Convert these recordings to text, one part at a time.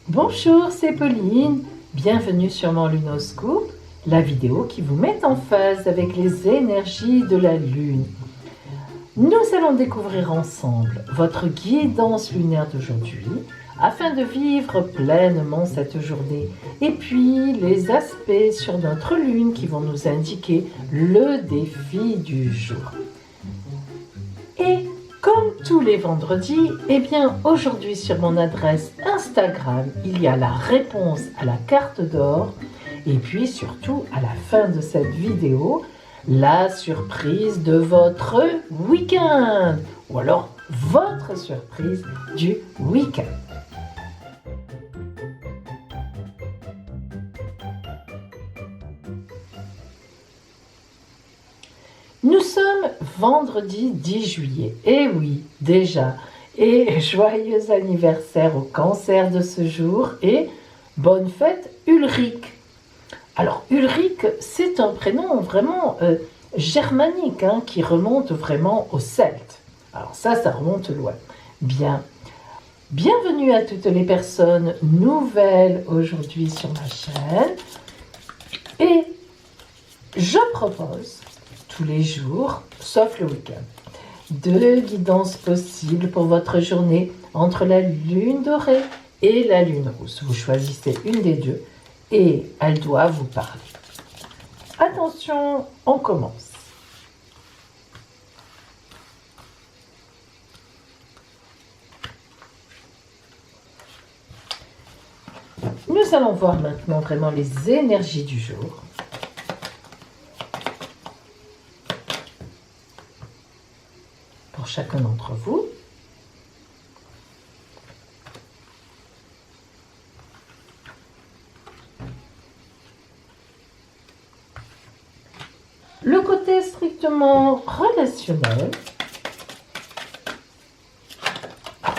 Bonjour, c'est Pauline. Bienvenue sur mon Lunoscope, la vidéo qui vous met en phase avec les énergies de la Lune. Nous allons découvrir ensemble votre guidance lunaire d'aujourd'hui afin de vivre pleinement cette journée et puis les aspects sur notre Lune qui vont nous indiquer le défi du jour. Et comme tous les vendredis, aujourd'hui sur mon adresse Instagram, il y a la réponse à la carte d'or et puis surtout à la fin de cette vidéo, la surprise de votre week-end ou alors votre surprise du week-end. Nous sommes vendredi 10 juillet, et oui, déjà, et joyeux anniversaire au Cancer de ce jour, et bonne fête Ulrich. Alors Ulrich, c'est un prénom vraiment germanique, qui remonte vraiment aux Celtes. Alors ça remonte loin. Bien. Bienvenue à toutes les personnes nouvelles aujourd'hui sur ma chaîne, et je propose tous les jours, sauf le week-end, 2 guidances possibles pour votre journée entre la lune dorée et la lune rousse. Vous choisissez une des deux et elle doit vous parler. Attention, on commence. Nous allons voir maintenant vraiment les énergies du jour. Pour chacun d'entre vous. Le côté strictement relationnel.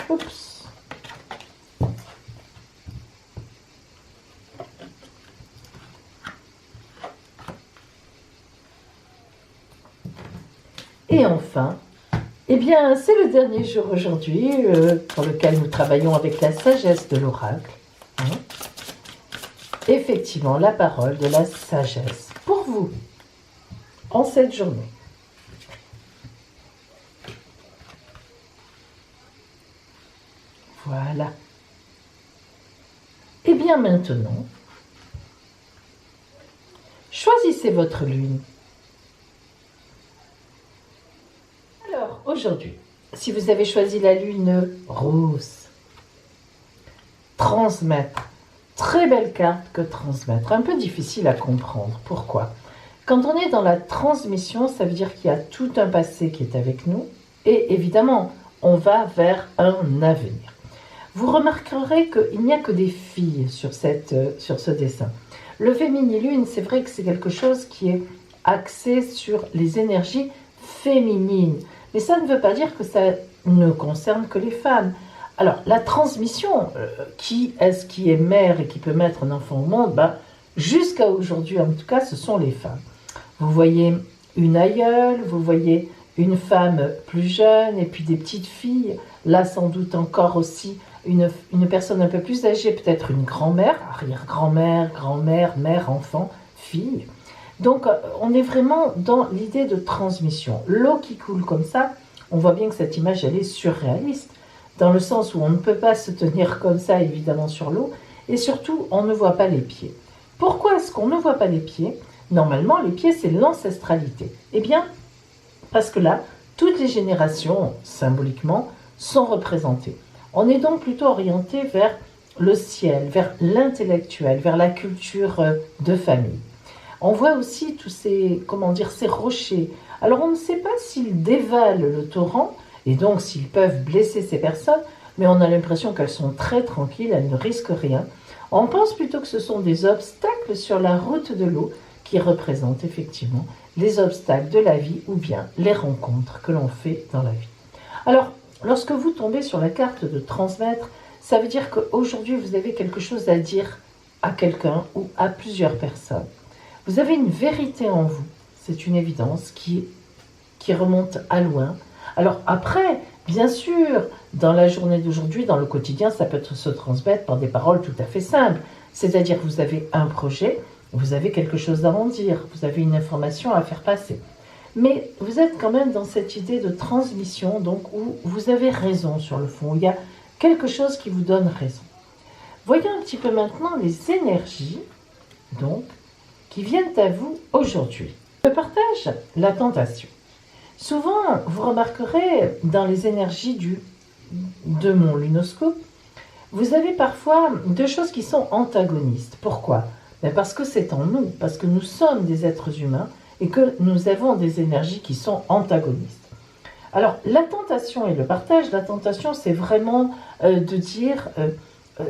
Oups. Et enfin, c'est le dernier jour aujourd'hui pour lequel nous travaillons avec la sagesse de l'oracle. Effectivement, la parole de la sagesse pour vous en cette journée. Voilà. Et bien maintenant, choisissez votre lune. Alors, aujourd'hui, si vous avez choisi la lune rose, transmettre, très belle carte que transmettre, un peu difficile à comprendre. Pourquoi ? Quand on est dans la transmission, ça veut dire qu'il y a tout un passé qui est avec nous et évidemment, on va vers un avenir. Vous remarquerez qu'il n'y a que des filles sur ce dessin. Le féminilune, c'est vrai que c'est quelque chose qui est axé sur les énergies féminines. Mais ça ne veut pas dire que ça ne concerne que les femmes. Alors, la transmission, qui est-ce qui est mère et qui peut mettre un enfant au monde ? Jusqu'à aujourd'hui, en tout cas, ce sont les femmes. Vous voyez une aïeule, vous voyez une femme plus jeune et puis des petites filles. Là, sans doute encore aussi une personne un peu plus âgée, peut-être une grand-mère, arrière-grand-mère, grand-mère, mère, enfant, fille. Donc, on est vraiment dans l'idée de transmission. L'eau qui coule comme ça, on voit bien que cette image, elle est surréaliste, dans le sens où on ne peut pas se tenir comme ça, évidemment, sur l'eau, et surtout, on ne voit pas les pieds. Pourquoi est-ce qu'on ne voit pas les pieds ? Normalement, les pieds, c'est l'ancestralité. Eh bien, parce que là, toutes les générations, symboliquement, sont représentées. On est donc plutôt orienté vers le ciel, vers l'intellectuel, vers la culture de famille. On voit aussi tous ces rochers. Alors, on ne sait pas s'ils dévalent le torrent, et donc s'ils peuvent blesser ces personnes, mais on a l'impression qu'elles sont très tranquilles, elles ne risquent rien. On pense plutôt que ce sont des obstacles sur la route de l'eau qui représentent effectivement les obstacles de la vie ou bien les rencontres que l'on fait dans la vie. Alors, lorsque vous tombez sur la carte de transmettre, ça veut dire qu'aujourd'hui, vous avez quelque chose à dire à quelqu'un ou à plusieurs personnes. Vous avez une vérité en vous, c'est une évidence qui remonte à loin. Alors après, Bien sûr, dans la journée d'aujourd'hui, dans le quotidien, ça peut se transmettre par des paroles tout à fait simples. C'est-à-dire que vous avez un projet, vous avez quelque chose à en dire, vous avez une information à faire passer. Mais vous êtes quand même dans cette idée de transmission, donc où vous avez raison sur le fond. Il y a quelque chose qui vous donne raison. Voyons un petit peu maintenant les énergies, donc, qui viennent à vous aujourd'hui. Le partage, la tentation. Souvent, vous remarquerez dans les énergies de mon lunoscope, vous avez parfois deux choses qui sont antagonistes. Pourquoi? Parce que c'est en nous, parce que nous sommes des êtres humains et que nous avons des énergies qui sont antagonistes. Alors, la tentation et le partage, la tentation, c'est vraiment de dire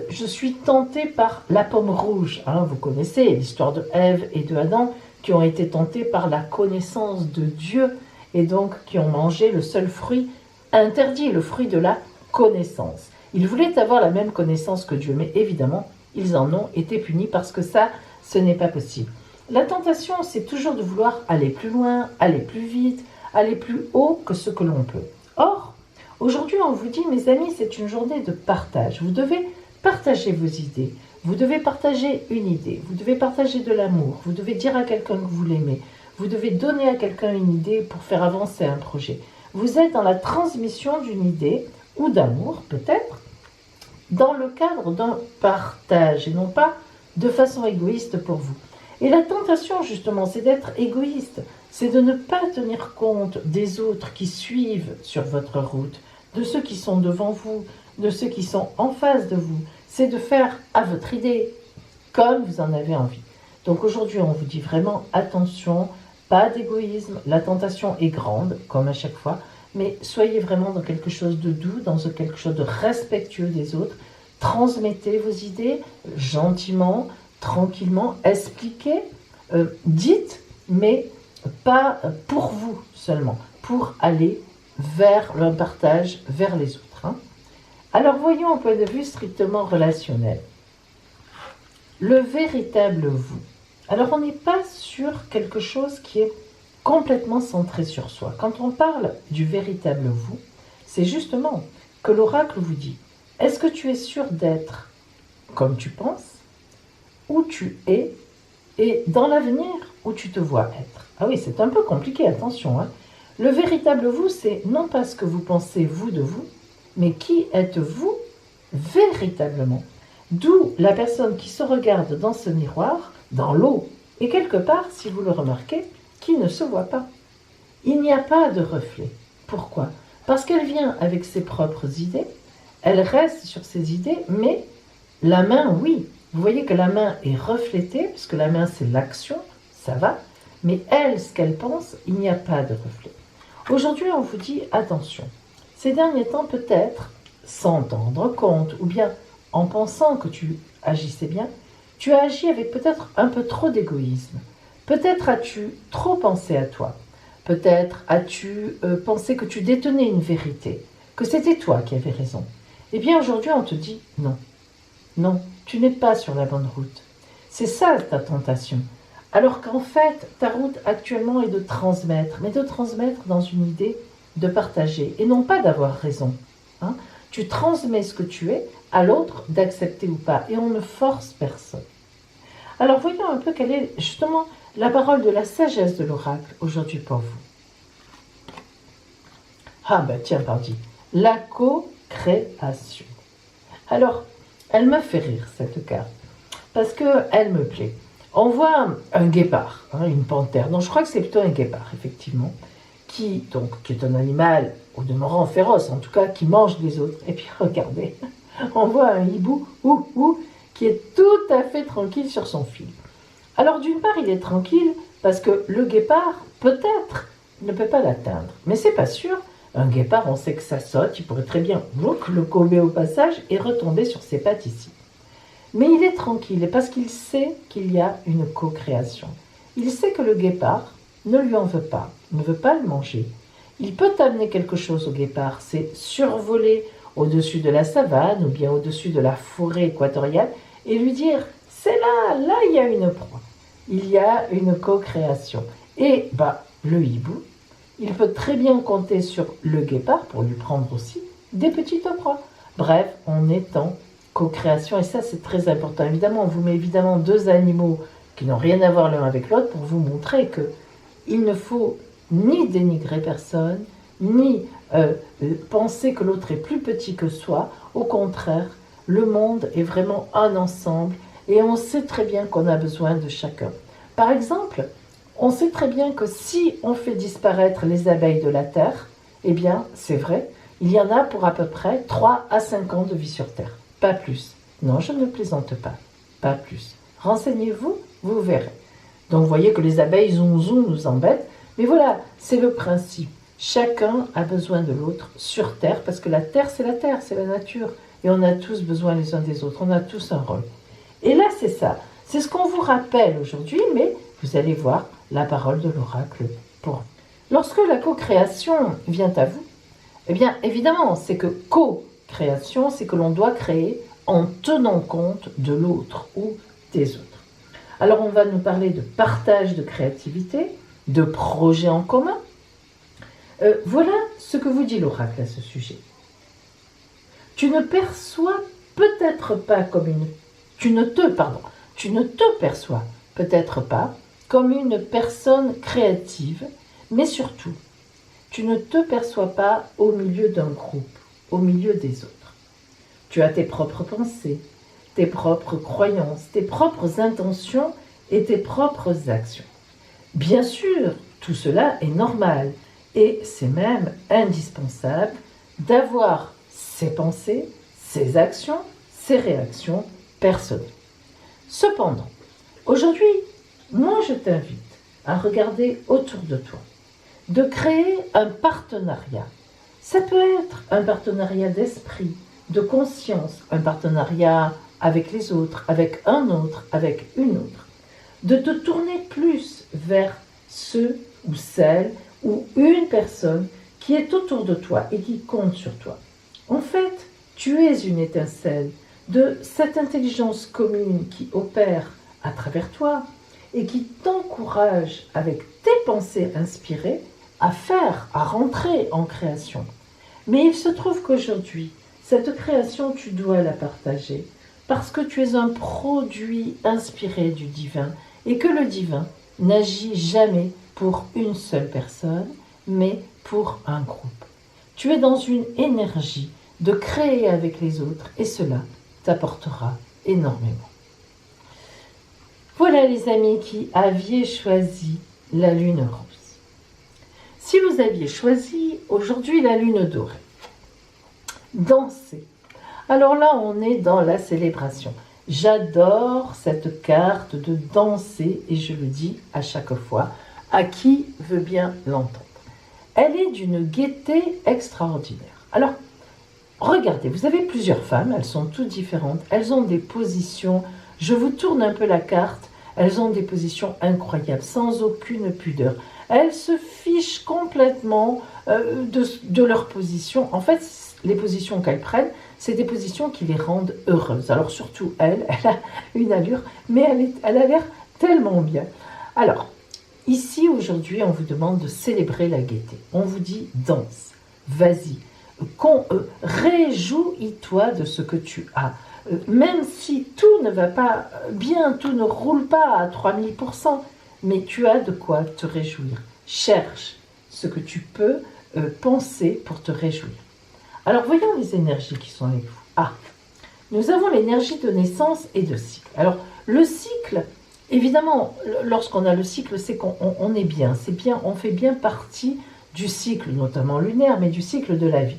je suis tenté par la pomme rouge. Hein, vous connaissez l'histoire de Ève et de Adam qui ont été tentés par la connaissance de Dieu et donc qui ont mangé le seul fruit interdit, le fruit de la connaissance. Ils voulaient avoir la même connaissance que Dieu, mais évidemment, ils en ont été punis parce que ça, ce n'est pas possible. La tentation, c'est toujours de vouloir aller plus loin, aller plus vite, aller plus haut que ce que l'on peut. Or, aujourd'hui, on vous dit, mes amis, c'est une journée de partage. Vous devez partager vos idées. Vous devez partager une idée. Vous devez partager de l'amour. Vous devez dire à quelqu'un que vous l'aimez. Vous devez donner à quelqu'un une idée pour faire avancer un projet. Vous êtes dans la transmission d'une idée ou d'amour, peut-être, dans le cadre d'un partage et non pas de façon égoïste pour vous. Et la tentation, justement, c'est d'être égoïste. C'est de ne pas tenir compte des autres qui suivent sur votre route, de ceux qui sont devant vous, de ceux qui sont en face de vous. C'est de faire à votre idée comme vous en avez envie. Donc aujourd'hui, on vous dit vraiment attention, pas d'égoïsme. La tentation est grande, comme à chaque fois, mais soyez vraiment dans quelque chose de doux, dans quelque chose de respectueux des autres. Transmettez vos idées gentiment, tranquillement, expliquez, dites, mais pas pour vous seulement, pour aller vers le partage, vers les autres. Hein. Alors voyons un point de vue strictement relationnel. Le véritable vous. Alors on n'est pas sur quelque chose qui est complètement centré sur soi. Quand on parle du véritable vous, c'est justement que l'oracle vous dit, est-ce que tu es sûr d'être comme tu penses, où tu es, et dans l'avenir, où tu te vois être? Ah oui, c'est un peu compliqué, attention. Hein. Le véritable vous, c'est non pas ce que vous pensez vous de vous, mais qui êtes-vous véritablement? D'où la personne qui se regarde dans ce miroir, dans l'eau, et quelque part, si vous le remarquez, qui ne se voit pas. Il n'y a pas de reflet. Pourquoi? Parce qu'elle vient avec ses propres idées, elle reste sur ses idées, mais la main, oui. Vous voyez que la main est reflétée, puisque la main c'est l'action, ça va, mais elle, ce qu'elle pense, il n'y a pas de reflet. Aujourd'hui, on vous dit attention. Ces derniers temps, peut-être, sans t'en rendre compte, ou bien en pensant que tu agissais bien, tu as agi avec peut-être un peu trop d'égoïsme. Peut-être as-tu trop pensé à toi. Peut-être as-tu pensé que tu détenais une vérité, que c'était toi qui avais raison. Eh bien, aujourd'hui, on te dit non. Non, tu n'es pas sur la bonne route. C'est ça ta tentation. Alors qu'en fait, ta route actuellement est de transmettre, mais de transmettre dans une idée de partager, et non pas d'avoir raison. Hein. Tu transmets ce que tu es à l'autre d'accepter ou pas, et on ne force personne. Alors voyons un peu quelle est justement la parole de la sagesse de l'oracle aujourd'hui pour vous. Ah ben tiens, pardi, la co-création. Alors, elle me fait rire cette carte, parce qu'elle me plaît. On voit un guépard, hein, une panthère, donc je crois que c'est plutôt un guépard, effectivement, qui est un animal au demeurant féroce, en tout cas, qui mange les autres. Et puis regardez, on voit un hibou, qui est tout à fait tranquille sur son fil. Alors d'une part, il est tranquille parce que le guépard, peut-être, ne peut pas l'atteindre. Mais c'est pas sûr. Un guépard, on sait que ça saute, il pourrait très bien le courber au passage et retomber sur ses pattes ici. Mais il est tranquille parce qu'il sait qu'il y a une co-création. Il sait que le guépard ne lui en veut pas, ne veut pas le manger. Il peut amener quelque chose au guépard, c'est survoler au-dessus de la savane ou bien au-dessus de la forêt équatoriale et lui dire « c'est là, là il y a une proie, il y a une co-création ». Et le hibou, il peut très bien compter sur le guépard pour lui prendre aussi des petites proies. Bref, on est en co-création et ça c'est très important. Évidemment, on vous met évidemment deux animaux qui n'ont rien à voir l'un avec l'autre pour vous montrer que il ne faut ni dénigrer personne, ni penser que l'autre est plus petit que soi. Au contraire, le monde est vraiment un ensemble et on sait très bien qu'on a besoin de chacun. Par exemple, on sait très bien que si on fait disparaître les abeilles de la Terre, eh bien, c'est vrai, il y en a pour à peu près 3 à 5 ans de vie sur Terre. Pas plus. Non, je ne plaisante pas. Pas plus. Renseignez-vous, vous verrez. Donc, vous voyez que les abeilles zoom nous embêtent. Mais voilà, c'est le principe. Chacun a besoin de l'autre sur Terre, parce que la Terre, c'est la nature. Et on a tous besoin les uns des autres. On a tous un rôle. Et là, c'est ça. C'est ce qu'on vous rappelle aujourd'hui, mais vous allez voir la parole de l'oracle pour vous. Lorsque la co-création vient à vous, eh bien, évidemment, c'est que co-création, c'est que l'on doit créer en tenant compte de l'autre ou des autres. Alors, on va nous parler de partage de créativité, de projets en commun. Voilà ce que vous dit l'oracle à ce sujet. Tu ne perçois peut-être pas comme une... Tu ne te perçois peut-être pas comme une personne créative, mais surtout, tu ne te perçois pas au milieu d'un groupe, au milieu des autres. Tu as tes propres pensées, tes propres croyances, tes propres intentions et tes propres actions. Bien sûr, tout cela est normal et c'est même indispensable d'avoir ses pensées, ses actions, ses réactions personnelles. Cependant, aujourd'hui, moi je t'invite à regarder autour de toi, de créer un partenariat. Ça peut être un partenariat d'esprit, de conscience, un partenariat avec les autres, avec un autre, avec une autre. De te tourner plus vers ceux ou celles ou une personne qui est autour de toi et qui compte sur toi. En fait, tu es une étincelle de cette intelligence commune qui opère à travers toi et qui t'encourage avec tes pensées inspirées à faire, à rentrer en création. Mais il se trouve qu'aujourd'hui, cette création, tu dois la partager parce que tu es un produit inspiré du divin et que le divin n'agit jamais pour une seule personne, mais pour un groupe. Tu es dans une énergie de créer avec les autres et cela t'apportera énormément. Voilà les amis qui aviez choisi la lune rose. Si vous aviez choisi aujourd'hui la lune dorée, danser. Alors là, on est dans la célébration. J'adore cette carte de danser et je le dis à chaque fois à qui veut bien l'entendre. Elle est d'une gaieté extraordinaire. Alors, regardez, vous avez plusieurs femmes, elles sont toutes différentes, elles ont des positions, je vous tourne un peu la carte, elles ont des positions incroyables, sans aucune pudeur. Elles se fichent complètement de leur position. En fait, les positions qu'elles prennent, c'est des positions qui les rendent heureuses. Alors surtout elle a une allure, mais elle a l'air tellement bien. Alors, ici aujourd'hui, on vous demande de célébrer la gaieté. On vous dit danse, vas-y, réjouis-toi de ce que tu as. Même si tout ne va pas bien, tout ne roule pas à 3000%, mais tu as de quoi te réjouir. Cherche ce que tu peux penser pour te réjouir. Alors, voyons les énergies qui sont avec vous. Ah, nous avons l'énergie de naissance et de cycle. Alors, le cycle, évidemment, lorsqu'on a le cycle, c'est qu'on est bien. C'est bien, on fait bien partie du cycle, notamment lunaire, mais du cycle de la vie.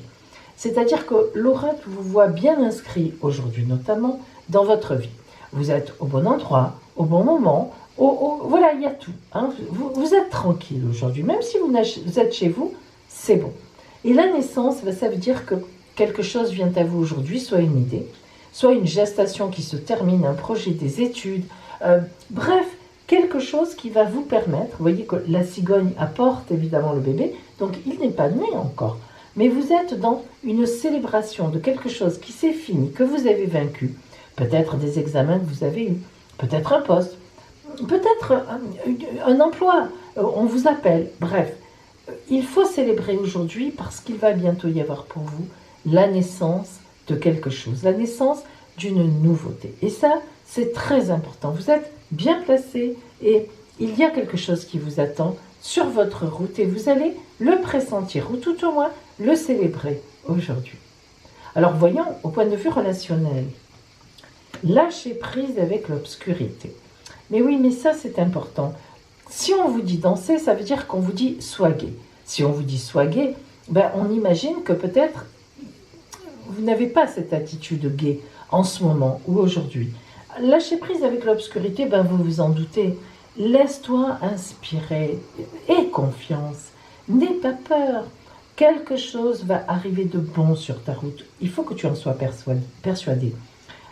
C'est-à-dire que l'oracle vous voit bien inscrit aujourd'hui, notamment dans votre vie. Vous êtes au bon endroit, au bon moment, voilà, il y a tout. Hein. Vous êtes tranquille aujourd'hui, même si vous êtes chez vous, c'est bon. Et la naissance, ça veut dire que quelque chose vient à vous aujourd'hui, soit une idée, soit une gestation qui se termine, un projet, des études, bref, quelque chose qui va vous permettre, vous voyez que la cigogne apporte évidemment le bébé, donc il n'est pas né encore, mais vous êtes dans une célébration de quelque chose qui s'est fini, que vous avez vaincu, peut-être des examens que vous avez eus, peut-être un poste, peut-être un emploi, on vous appelle, bref. il faut célébrer aujourd'hui parce qu'il va bientôt y avoir pour vous la naissance de quelque chose, la naissance d'une nouveauté. Et ça, c'est très important. Vous êtes bien placé et il y a quelque chose qui vous attend sur votre route et vous allez le pressentir ou tout au moins le célébrer aujourd'hui. Alors voyons au point de vue relationnel. Lâchez prise avec l'obscurité. Mais oui, mais ça c'est important. Si on vous dit danser, ça veut dire qu'on vous dit sois gai. Si on vous dit sois gai, ben on imagine que peut-être vous n'avez pas cette attitude gai en ce moment ou aujourd'hui. Lâchez prise avec l'obscurité, ben vous vous en doutez. Laisse-toi inspirer, aie confiance, n'aie pas peur. Quelque chose va arriver de bon sur ta route. Il faut que tu en sois persuadé.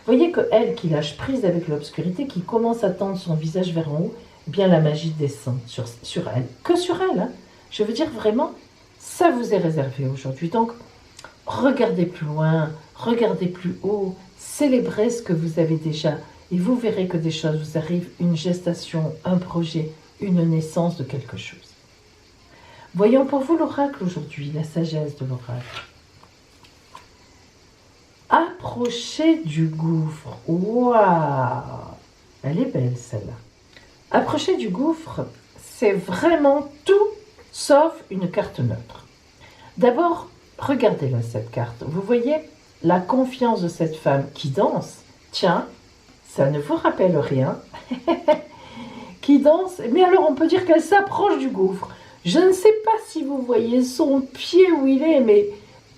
Voyez que elle qui lâche prise avec l'obscurité, qui commence à tendre son visage vers en haut, eh bien la magie descend sur elle. Que sur elle, hein. Je veux dire vraiment, ça vous est réservé aujourd'hui. Donc, regardez plus loin, regardez plus haut, célébrez ce que vous avez déjà. Et vous verrez que des choses vous arrivent, une gestation, un projet, une naissance de quelque chose. Voyons pour vous l'oracle aujourd'hui, la sagesse de l'oracle. Approchez du gouffre. Waouh! Elle est belle celle-là. Approchez du gouffre, c'est vraiment tout sauf une carte neutre. D'abord, regardez-la cette carte. Vous voyez la confiance de cette femme qui danse. Tiens, ça ne vous rappelle rien. Qui danse. Mais alors on peut dire qu'elle s'approche du gouffre. Je ne sais pas si vous voyez son pied où il est, mais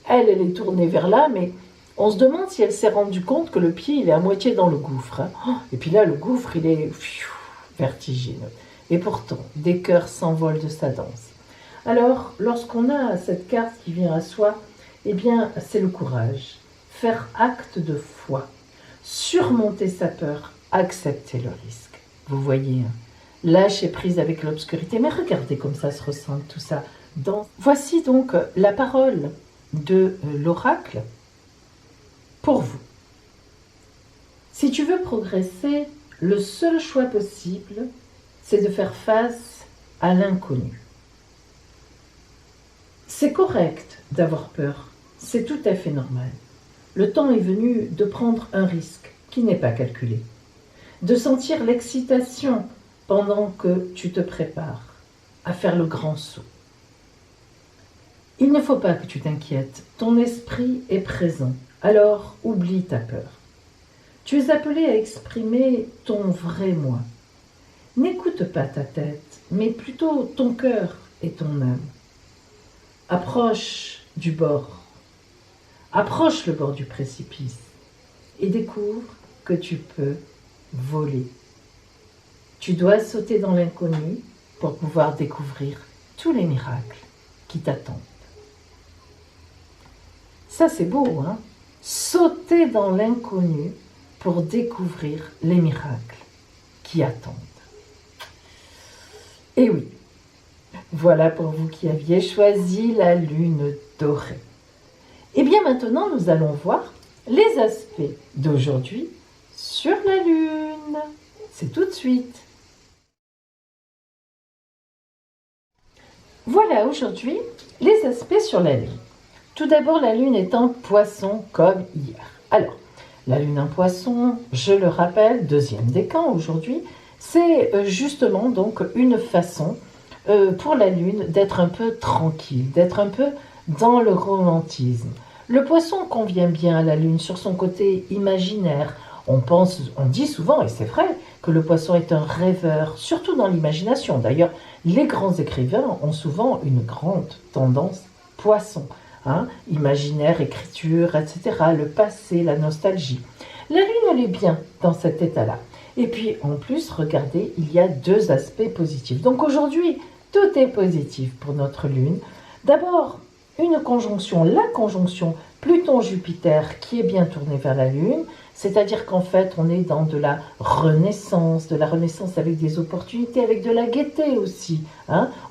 elle est tournée vers là, mais on se demande si elle s'est rendue compte que le pied, il est à moitié dans le gouffre. Et puis là, le gouffre, il est vertigineux. Et pourtant, des cœurs s'envolent de sa danse. Alors, lorsqu'on a cette carte qui vient à soi, eh bien, c'est le courage. Faire acte de foi. Surmonter sa peur. Accepter le risque. Vous voyez, lâcher prise avec l'obscurité. Mais regardez comme ça se ressemble tout ça. Voici donc la parole de l'oracle pour vous. Si tu veux progresser, le seul choix possible, c'est de faire face à l'inconnu. C'est correct d'avoir peur, c'est tout à fait normal. Le temps est venu de prendre un risque qui n'est pas calculé, de sentir l'excitation pendant que tu te prépares à faire le grand saut. Il ne faut pas que tu t'inquiètes, ton esprit est présent, alors oublie ta peur. Tu es appelé à exprimer ton vrai moi. N'écoute pas ta tête, mais plutôt ton cœur et ton âme. Approche du bord, approche le bord du précipice et découvre que tu peux voler. Tu dois sauter dans l'inconnu pour pouvoir découvrir tous les miracles qui t'attendent. Ça c'est beau, hein? Sauter dans l'inconnu pour découvrir les miracles qui attendent. Et oui, voilà pour vous qui aviez choisi la lune dorée. Et bien maintenant, nous allons voir les aspects d'aujourd'hui sur la lune. C'est tout de suite. Voilà aujourd'hui les aspects sur la lune. Tout d'abord, la lune est en poisson comme hier. Alors, la lune en poisson, je le rappelle, deuxième décan aujourd'hui, c'est justement donc une façon pour la lune d'être un peu tranquille, d'être un peu dans le romantisme. Le poisson convient bien à la lune sur son côté imaginaire. On dit souvent, et c'est vrai, que le poisson est un rêveur, surtout dans l'imagination. D'ailleurs, les grands écrivains ont souvent une grande tendance poisson. Imaginaire, écriture, etc. Le passé, la nostalgie. La lune, elle est bien dans cet état-là. Et puis, en plus, regardez, il y a deux aspects positifs. Donc aujourd'hui, tout est positif pour notre lune. D'abord, une conjonction, la conjonction Pluton-Jupiter qui est bien tournée vers la lune, c'est-à-dire qu'en fait, on est dans de la renaissance avec des opportunités, avec de la gaieté aussi.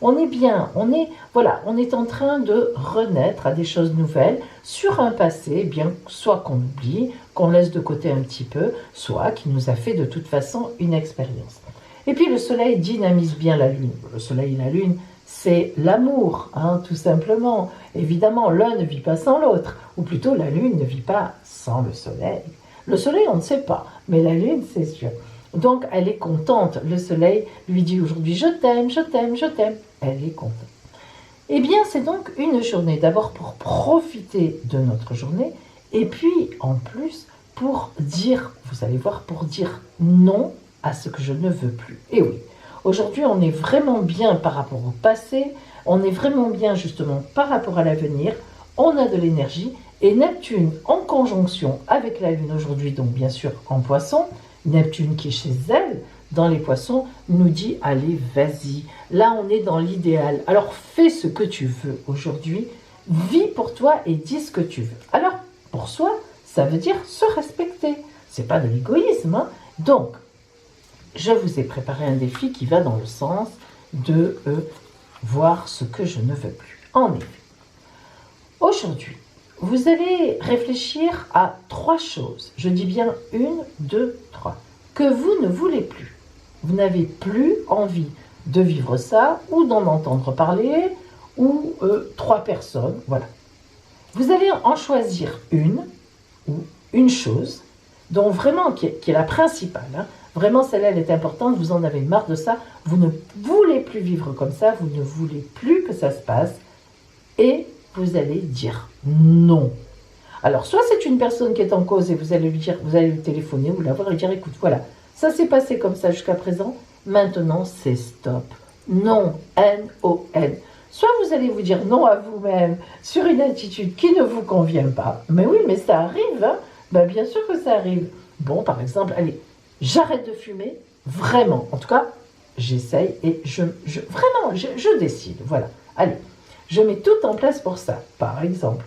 On est bien, on est en train de renaître à des choses nouvelles sur un passé, bien soit qu'on oublie, qu'on laisse de côté un petit peu, soit qui nous a fait de toute façon une expérience. Et puis le soleil dynamise bien la lune. Le soleil et la lune, c'est l'amour, hein, tout simplement. Évidemment, l'un ne vit pas sans l'autre, ou plutôt la lune ne vit pas sans le soleil. Le soleil, on ne sait pas, mais la lune, c'est sûr. Donc, elle est contente. Le soleil lui dit aujourd'hui, je t'aime, je t'aime, je t'aime. Elle est contente. Eh bien, c'est donc une journée, d'abord pour profiter de notre journée, et puis, en plus, pour dire, vous allez voir, pour dire non à ce que je ne veux plus. Et oui, aujourd'hui, on est vraiment bien par rapport au passé, on est vraiment bien justement par rapport à l'avenir, on a de l'énergie, et Neptune en conjonction avec la Lune aujourd'hui, donc bien sûr en Poisson, Neptune qui est chez elle, dans les Poissons, nous dit allez, vas-y. Là, on est dans l'idéal. Alors, fais ce que tu veux aujourd'hui, vis pour toi et dis ce que tu veux. Alors, pour soi, ça veut dire se respecter. C'est pas de l'égoïsme, hein. Donc, je vous ai préparé un défi qui va dans le sens de voir ce que je ne veux plus. En effet, aujourd'hui, vous allez réfléchir à 3 choses. Je dis bien 1, 2, 3. Que vous ne voulez plus. Vous n'avez plus envie de vivre ça, ou d'en entendre parler, ou 3 personnes, voilà. Vous allez en choisir une, ou une chose, dont vraiment, qui est la principale, hein. Vraiment, celle-là, elle est importante, vous en avez marre de ça, vous ne voulez plus vivre comme ça, vous ne voulez plus que ça se passe, et vous allez dire non. Alors, soit c'est une personne qui est en cause et vous allez lui dire, vous allez lui téléphoner ou la voir et lui dire, écoute, voilà, ça s'est passé comme ça jusqu'à présent, maintenant c'est stop. Non, N-O-N. Soit vous allez vous dire non à vous-même sur une attitude qui ne vous convient pas. Mais oui, mais ça arrive, hein. Ben, bien sûr que ça arrive. Bon, par exemple, allez, j'arrête de fumer, vraiment. En tout cas, j'essaye et vraiment, je décide. Voilà, allez, je mets tout en place pour ça, par exemple.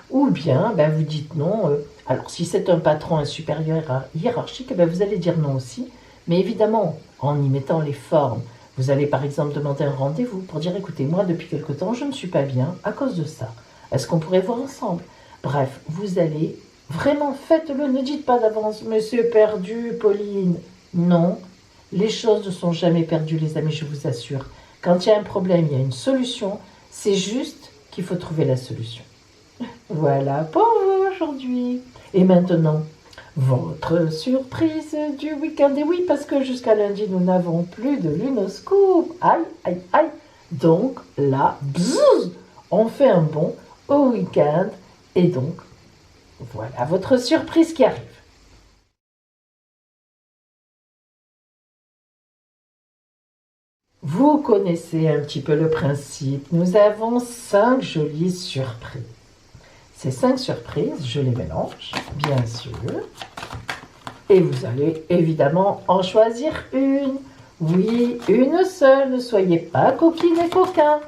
Ou bien, ben, vous dites non. Alors, si c'est un patron, un supérieur hiérarchique, ben, vous allez dire non aussi. Mais évidemment, en y mettant les formes. Vous allez par exemple demander un rendez-vous pour dire, écoutez, moi, depuis quelque temps, je ne suis pas bien à cause de ça. Est-ce qu'on pourrait voir ensemble? Bref, vous allez, vraiment, faites-le. Ne dites pas d'avance, mais c'est perdu, Pauline. Non, les choses ne sont jamais perdues, les amis, je vous assure. Quand il y a un problème, il y a une solution. C'est juste qu'il faut trouver la solution. Voilà pour vous aujourd'hui. Et maintenant, votre surprise du week-end. Et oui, parce que jusqu'à lundi, nous n'avons plus de lunoscope. Aïe, aïe, aïe. Donc là, bzzz, on fait un bond au week-end. Et donc, voilà votre surprise qui arrive. Vous connaissez un petit peu le principe. Nous avons 5 jolies surprises. Ces 5 surprises, je les mélange, bien sûr. Et vous allez évidemment en choisir une. Oui, une seule. Ne soyez pas coquine et coquin.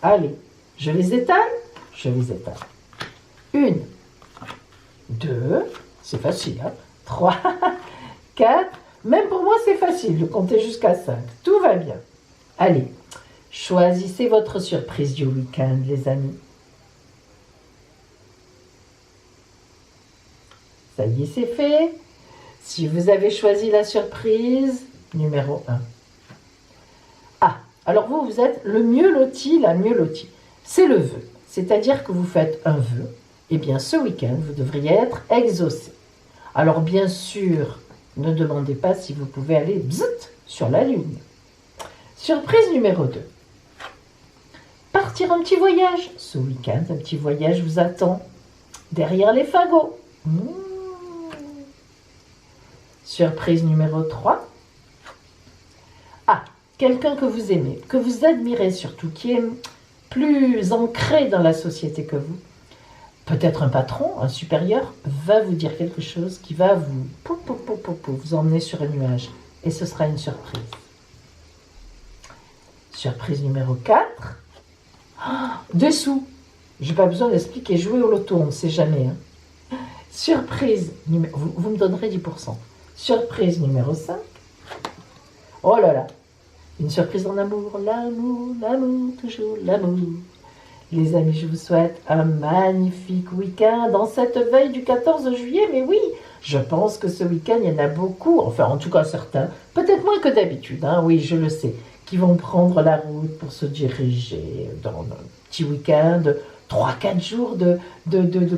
Allez, je les étale. Je les étale. 1, 2, c'est facile, hein. 3, 4. Même pour moi, c'est facile de compter jusqu'à 5. Tout va bien. Allez, choisissez votre surprise du week-end, les amis. Ça y est, c'est fait. Si vous avez choisi la surprise numéro 1. Ah, alors vous êtes le mieux loti, la mieux lotie. C'est le vœu. C'est-à-dire que vous faites un vœu. Eh bien, ce week-end, vous devriez être exaucé. Alors, bien sûr, ne demandez pas si vous pouvez aller bzzzt sur la lune. Surprise numéro 2. Partir un petit voyage. Ce week-end, un petit voyage vous attend. Derrière les fagots. Surprise numéro 3. Ah, quelqu'un que vous aimez, que vous admirez surtout, qui est plus ancré dans la société que vous. Peut-être un patron, un supérieur, va vous dire quelque chose qui va vous emmener sur un nuage. Et ce sera une surprise. Surprise numéro 4. Ah, des sous. Je n'ai pas besoin d'expliquer. Jouer au loto, on ne sait jamais. Hein. Surprise numéro... Vous me donnerez 10%. Surprise numéro 5. Oh là là. Une surprise en amour. L'amour, l'amour, toujours l'amour. Les amis, je vous souhaite un magnifique week-end en cette veille du 14 juillet. Mais oui, je pense que ce week-end, il y en a beaucoup, enfin en tout cas certains, peut-être moins que d'habitude, hein, oui, je le sais, qui vont prendre la route pour se diriger dans un petit week-end, 3-4 jours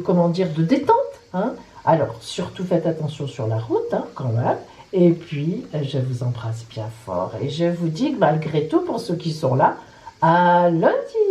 comment dire, de détente. Hein. Alors, surtout faites attention sur la route, hein, quand même. Et puis, je vous embrasse bien fort. Et je vous dis que malgré tout, pour ceux qui sont là, à lundi.